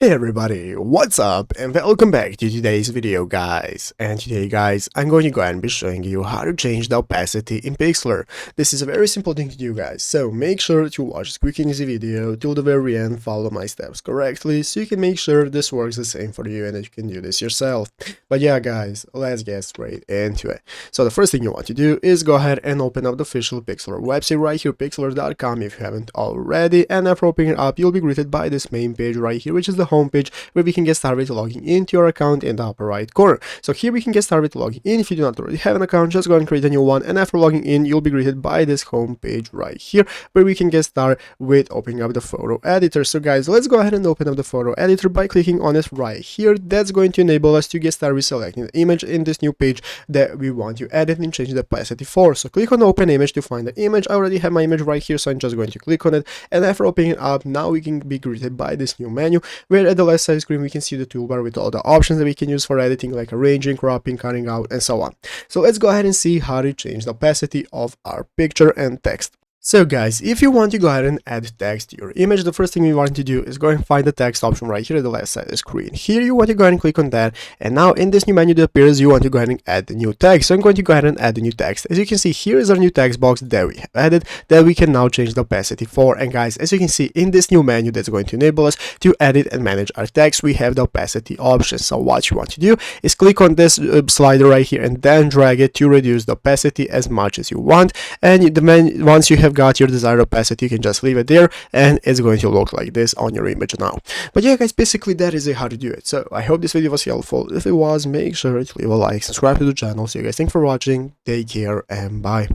Hey everybody, what's up and welcome back to today's video guys. And today guys, I'm going to go ahead and be showing you how to change the opacity in Pixlr. This is a very simple thing to do guys, so make sure to watch this quick and easy video till the very end, follow my steps correctly so you can make sure this works the same for you and that you can do this yourself. But yeah guys, let's get straight into it. So the first thing you want to do is go ahead and open up the official Pixlr website right here, pixlr.com if you haven't already, and after opening it up you'll be greeted by this main page right here, which is the homepage where we can get started logging into your account in the upper right corner. So here we can get started logging in. If you do not already have an account, just go and create a new one, and after logging in you'll be greeted by this homepage right here where we can get started with opening up the photo editor. So guys, let's go ahead and open up the photo editor by clicking on it right here. That's going to enable us to get started with selecting the image in this new page that we want to edit and change the opacity for. So click on open image to find the image. I already have my image right here, so I'm just going to click on it, and after opening it up, now we can be greeted by this new menu where at the left side screen we can see the toolbar with all the options that we can use for editing, like arranging, cropping, cutting out, and so on. So let's go ahead and see how to change the opacity of our picture and text. So guys, if you want to go ahead and add text to your image, the first thing we want to do is go and find the text option right here at the left side of the screen. Here you want to go ahead and click on that, and now in this new menu that appears, you want to go ahead and add the new text. So I'm going to go ahead and add the new text. As you can see, here is our new text box that we have added that we can now change the opacity for. And guys, as you can see in this new menu that's going to enable us to edit and manage our text, we have the opacity option. So what you want to do is click on this slider right here and then drag it to reduce the opacity as much as you want. And once you have got your desired opacity, you can just leave it there and it's going to look like this on your image now. But yeah guys, basically that is how to do it. So I hope this video was helpful. If it was, make sure to leave a like, subscribe to the channel. So you guys, thanks for watching, take care, and bye.